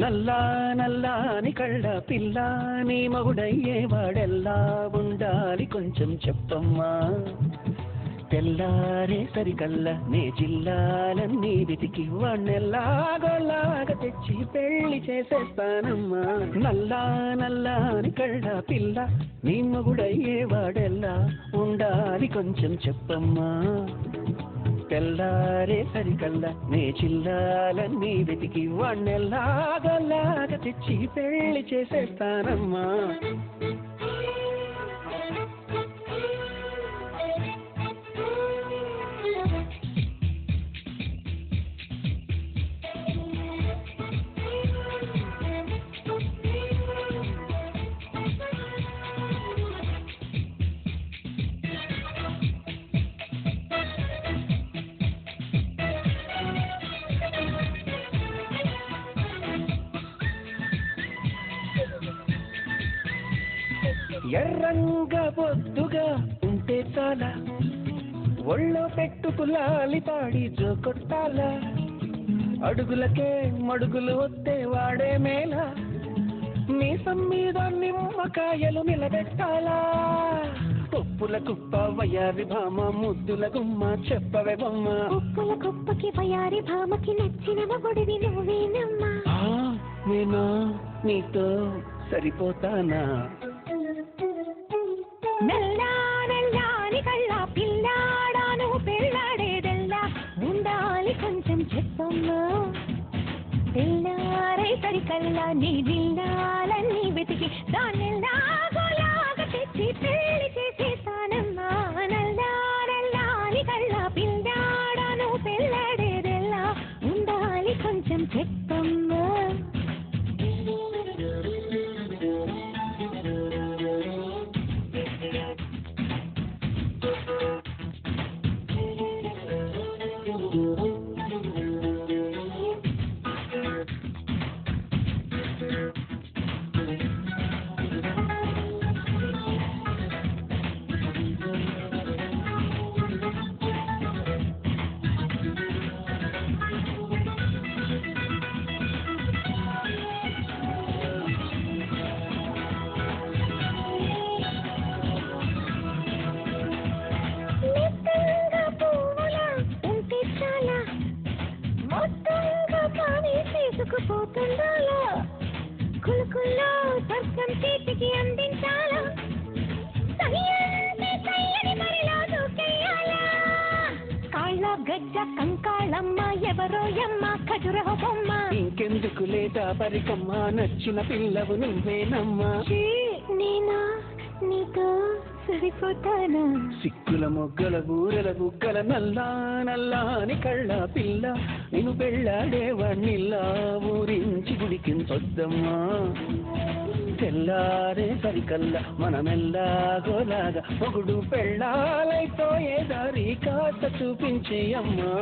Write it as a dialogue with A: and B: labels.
A: నల్లా నల్లాని కళ్ళ పిల్ల నీ మగుడయ్యేవాడెల్లా ఉండాలి కొంచెం చెప్పమ్మా తెల్లారే సరికల్లా నే జిల్లాలన్నీ వెతికి వాణ్ణెల్లాగోలాగా తెచ్చి పెళ్లి చేసేస్తానమ్మా నల్లా నల్లాని కళ్ళ పిల్ల నీ మగుడయ్యేవాడెల్లా ఉండాలి కొంచెం చెప్పమ్మా తెల్లారే సరికల్లా నే చిల్లాలన్నీ వెతికి వాణ్ణెల్లాగోలాగా తెచ్చి పెళ్లి చేసేస్తానమ్మా ఎర్రంగా బొద్దుగా ఉంటే చాలా ఒళ్ళో పెట్టుకులాలి పాడి జోకొట్టాలా అడుగులకే మడుగులు వస్తే వాడే మేళ మీసం మీద నిమ్మకాయలు నిలబెట్టాలా ఉప్పుల కుప్ప వయారి భామ ముద్దుల గుమ్మ చెప్పవే బొమ్మ
B: ఉప్పుల కుప్పకి వయారి భామకి నచ్చిన మగుడివి నువ్వేనమ్మా
A: నేనా నీతో సరిపోతానా
B: నల్లా నల్లాని కళ్ళ పిల్లాడాను పెళ్ళాడేదెల్లా ఉండాలి కొంచెం చెప్పమ్మా తెల్లారై సరికల్లా నీ జిల్లాలన్నీ వెతికి దాన్నెల్లాగోలాగా తెచ్చి పెళ్లి చేసేస్తానమ్మా నల్లా నల్లాని కళ్ళ పిల్లాడాను పెళ్ళాడేదెల్లా ఉండాలి కొంచెం చెప్పమ్మా పోతుండాలా కులుకుల్లో స్వర్గం చేతికి అందించాలా సయ్యని మరిలా దూకెయ్యాలా కాళ్ళ గజ్జ కంకాళమ్మ ఎవరో యమ్మ ఖజురహ బొమ్మ
A: ఇంకెందుకు లేదా పరికమ్మ నచ్చిన పిల్లవు నువ్వేనమ్మా
B: నేనా నీతో సరిపోతానా
A: సిక్కుల మొగ్గల బూరెల బుగ్గల నల్లా నల్లాని కళ్ళ పిల్ల నేను పెళ్ళాడేవాణ్ణిల్లా ఊరించి గుడికించొద్దమ్మా తెల్లారే సరికల్లా మనమెల్లాగోలాగా మొగుడు పెళ్ళాలైపోయే దారి కాస్త చూపించేయమ్మా